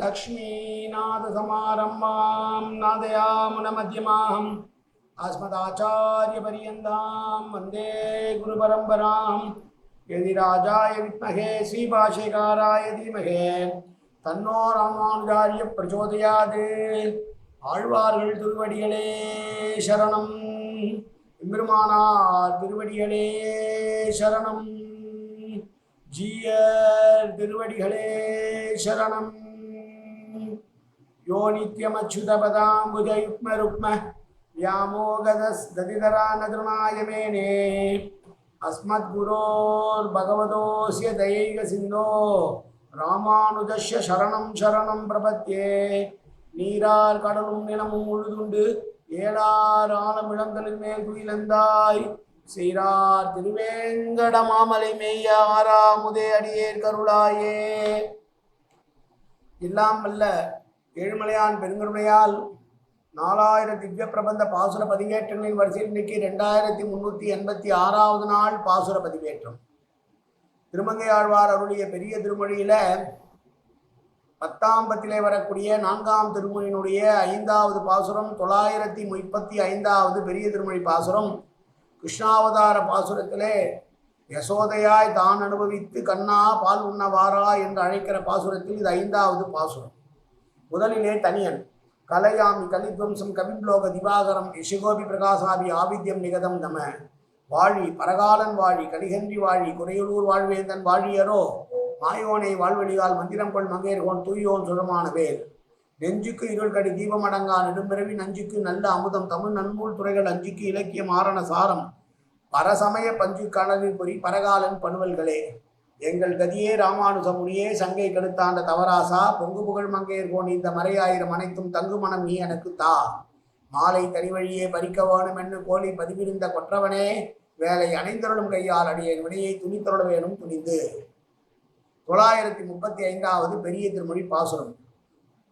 लक्ष्मीनाथसमारम्भां नादयामुनमध्यमाम् अस्मदाचार्यपर्यन्तां वन्दे गुरुपरम्परां यदिराजाय विद्महे श्रीभाष्यकाराय धीमहि तन्नो रामानुजार्य प्रचोदयात् ஆழ்வார்கள் திருவடிகளே சரணம் எம்பெருமானார் திருவடிகளே சரணம் ஜீயர் திருவடிகளே சரணம் யோ நித்யமச்சுதபதாம்புஜயுக்மருக்ம व्यामोगदस्दतिधरानतृणाय मेने अस्मद्गुरोर्भगवतोऽस्य दयैकसिन्धो रामानुजस्य शरणं शरणं प्रपद्ये நீரார் கடலும் நிலமும் உழுதுண்டு ஏழார் ஆழம் இளந்தலின் மேல் துயிலந்தாய் சீரார் திருவேங்கட மாமலை மெய்ய ஆறாமுதே அடியேர் கருளாயே. எல்லாம் வல்ல ஏழுமலையான் பெருங்கருணையால் 4000 திவ்ய பிரபந்த பாசுர பதிவேற்றங்களின் வரிசையில் இன்னைக்கு 2386வது நாள் பாசுர பதிவேற்றம். திருமங்கை ஆழ்வார் அருளிய பெரிய திருமொழியில 10ஆம் பத்திலே வரக்கூடிய 4ஆம் திருமொழியினுடைய 5வது பாசுரம் 935வது பெரிய திருமொழி பாசுரம். கிருஷ்ணாவதார பாசுரத்திலே யசோதையாய் தான் அனுபவித்து கண்ணா பால் உண்ணவாரா என்று அழைக்கிற பாசுரத்தில் இது 5வது பாசுரம். முதலிலே தனியன் கலையாமி கலித்வம்சம் கவிப்லோக திவாகரம் யசிகோபி பிரகாசாபி ஆவித்யம் நிகதம் நம வாழி பரகாலன் வாழி கலிகன்றி வாழி குறையுளூர் வாழ்வேந்தன் வாழியரோ மாயோனை வாழ்வெளியால் மந்திரம் கொள் மங்கையர்கோன் தூயோன் சுரமான வேல் நெஞ்சுக்கு இருள் கடி தீபமடங்கா நெடும்பிறவி நஞ்சுக்கு நல்ல அமுதம் தமிழ் நன்மூல் துறைகள் அஞ்சுக்கு இலக்கியம் ஆரண சாரம் பரசமய பஞ்சு கணலில் பொறி பரகாலன் பணுவல்களே எங்கள் கதியே ராமானுசமுனியே சங்கை கெடுத்தாண்ட தவராசா பொங்கு புகழ் மங்கையர்கோன் இந்த மறையாயிரம் அனைத்தும் தங்கு மனம் நீ எனக்கு தா மாலை தனிவழியே பறிக்க வேணும் என்று கோழி பதிவிருந்த கொற்றவனே வேலை அணைந்தருளும் கையால் அடியேன் வினையை துணித்தருட வேணும் துணிந்து. 935வது பெரிய திருமொழி பாசுரம்.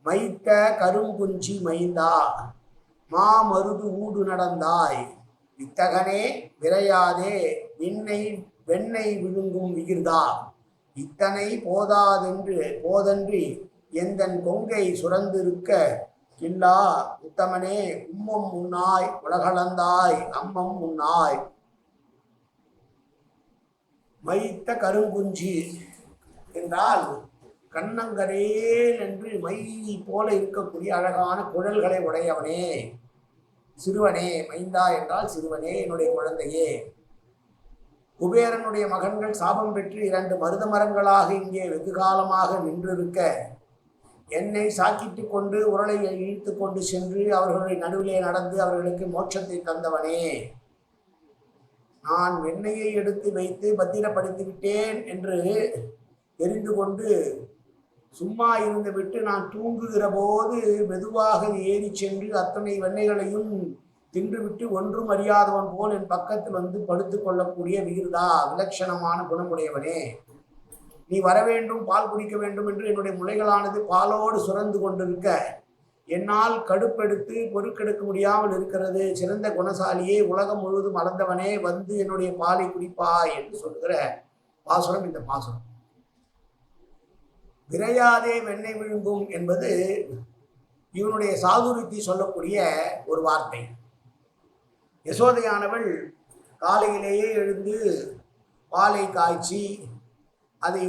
மைத்த கருங்குஞ்சி மைந்தா மாமருது ஊடு நடந்தாய் இத்தகனே விரையாதே வெண்ணெய் விழுங்கும் விகிர்தா இத்தனை போதன்றி எந்தன் கொங்கை சுரந்திருக்க கில்லா உத்தமனே உம்மம் உண்ணாய் உலகளந்தாய் அம்மம் உண்ணாய். மைத்த கருங்குஞ்சி என்றால் கண்ணங்கரேல் என்று மை போல இருக்கக்கூடிய அழகான குழல்களை உடையவனே. சிறுவனே மைந்தா என்றால் சிறுவனே என்னுடைய குழந்தையே. குபேரனுடைய மகன்கள் சாபம் பெற்று 2 மருத மரங்களாக இங்கே வெகு காலமாக நின்றிருக்க என்னை சாக்கிட்டு கொண்டு உரலை இழுத்து கொண்டு சென்று அவர்களுடைய நடுவிலே நடந்து அவர்களுக்கு மோட்சத்தை தந்தவனே. நான் வெண்ணெயை எடுத்து வைத்து பத்திரப்படுத்தி விட்டேன் என்று தெரிந்து கொண்டு சும்மா இருந்து விட்டு நான் தூங்குகிற போது மெதுவாக ஏறி சென்று அத்தனை வெண்ணெய்களையும் தின்றுவிட்டு ஒன்றும் அறியாதவன் போல் என் பக்கத்தில் வந்து படுத்து கொள்ளக்கூடிய விகிர்தா விலட்சணமான குணமுடையவனே. நீ வர வேண்டும் பால் குடிக்க வேண்டும் என்று என்னுடைய முளைகளானது பாலோடு சுரந்து கொண்டிருக்க என்னால் கடுப்பெடுத்து பொறுக்கெடுக்க முடியாமல் இருக்கிறது. சிறந்த குணசாலியே உலகம் முழுவதும் அளந்தவனே வந்து என்னுடைய பாலை குடிப்பாய் என்று சொல்கிற பாசுரம் இந்த பாசுரம். விரையாதே வெண்ணெய் விழுங்கும் என்பது இவனுடைய சாதுரியத்தை சொல்லக்கூடிய ஒரு வார்த்தை. யசோதையானவள் காலையிலேயே எழுந்து பாலை காய்ச்சி அதை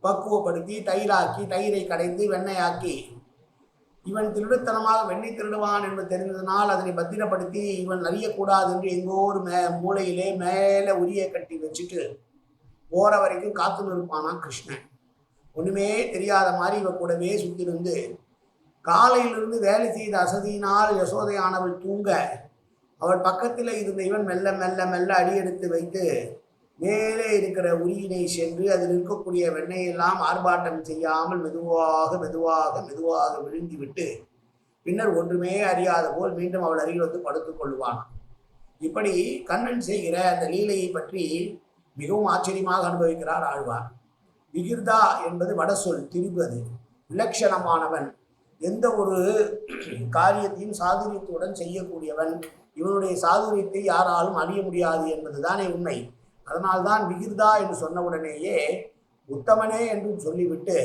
பக்குவப்படுத்தி தயிராக்கி தயிரை கடைந்து வெண்ணெயாக்கி இவன் திருடுத்தனமாக வெண்ணெய் திருடுவான் என்று தெரிந்ததனால் அதனை பத்திரப்படுத்தி இவன் அறியக்கூடாது என்று எங்கோ ஒரு மூலையிலே மேலே உரிய கட்டி வச்சுட்டு போற வரைக்கும் காத்து நிற்பானான் கிருஷ்ணன். ஒண்ணுமே தெரியாத மாதிரி இவ கூடவே சுத்திருந்து காலையிலிருந்து வேலை செய்த அசதியினால் யசோதையானவள் தூங்க அவள் பக்கத்தில் இருந்த இவன் மெல்ல மெல்ல மெல்ல அடியெடுத்து வைத்து மேலே இருக்கிற உரியினை சென்று அதில் இருக்கக்கூடிய வெண்ணெயெல்லாம் ஆர்ப்பாட்டம் செய்யாமல் மெதுவாக மெதுவாக மெதுவாக விழுங்கிவிட்டு பின்னர் ஒன்றுமே அறியாத போல் மீண்டும் அவள் அருகில் வந்து படுத்துக் கொள்வான். இப்படி கண்ணன் செய்கிற அந்த லீலையை பற்றி மிகவும் ஆச்சரியமாக அனுபவிக்கிறார் ஆழ்வார். விகிர்தா என்பது வடசொல் திரிபது விலட்சணமானவன், எந்த ஒரு காரியத்தையும் சாதுரியத்துடன் செய்யக்கூடியவன். இவனுடைய சாதுரியத்தை யாராலும் அறிய முடியாது என்பதுதானே உண்மை. அதனால்தான் விகிர்தா என்று சொன்ன உடனேயே உத்தமனே என்றும் சொல்லிவிட்டு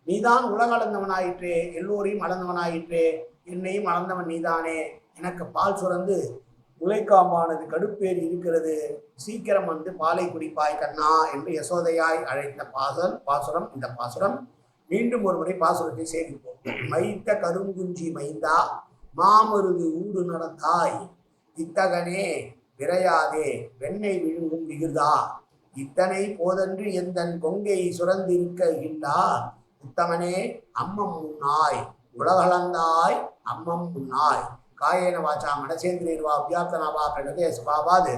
நீதான் உலக அளந்தவனாயிற்றே, எல்லோரையும் அளந்தவனாயிற்றே, என்னையும் அளந்தவன் நீதானே, எனக்கு பால் சுரந்து உழைக்காம்பானது கடுப்பேறி இருக்கிறது, சீக்கிரம் வந்து பாலை குடிப்பாய் கண்ணா என்று யசோதையாய் அழைத்த பாசுரம் இந்த பாசுரம். மீண்டும் ஒரு முறை பாசுரத்தை சேமிப்போம். மைத்த கருங்குஞ்சி மைந்தா மாமருது ஊடு நடந்தாய், இத்தகனே விரையாதே வெண்ணெய் விழுங்கும் விகிர்தா, இத்தனை போதன்று எந்தன் கொங்கை சுரந்திருக்க இல்லா, உத்தமனே அம்மம் முன்னாய் உலகளந்தாய் அம்மம் முன்னாய், காயேன வாச்சா மனசேந்திரியர்வா அபியாப்தனாவா பிரகதே சுபாவாது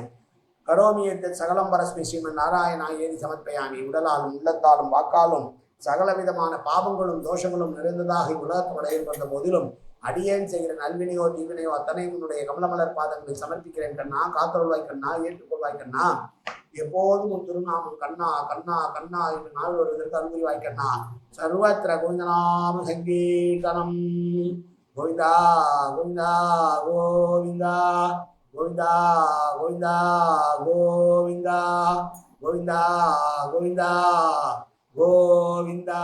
கரோமி சகலம் பரஸ்மி ஸ்ரீமன் நாராயணா ஏதி சமர்ப்பயாமி. உடலாலும் உள்ளத்தாலும் வாக்காலும் சகல விதமான பாவங்களும் தோஷங்களும் நிறைந்ததாக உலகத்துடைய இருந்த போதிலும் அடியேன் செய்கிற நல்வினையோ தீவினையோ அத்தனை உன்னுடைய கமலமலர் பாதங்களை சமர்ப்பிக்கிறேன் கண்ணா, காத்தொருவாய் கண்ணா, ஏற்றுக்கொள்வாய் கண்ணா, எப்போதும் உன் திருநாமம் கண்ணா கண்ணா கண்ணா என்று நாள் வருவதற்கு அனுமதிவாய் கண்ணா. சர்வத்திர கோவிந்தநாம சங்கீர்த்தனம். கோவிந்தா கோவிந்தா கோவிந்தா கோவிந்தா கோவிந்தா கோவிந்தா கோவிந்தா கோவிந்தா கோவிந்தா.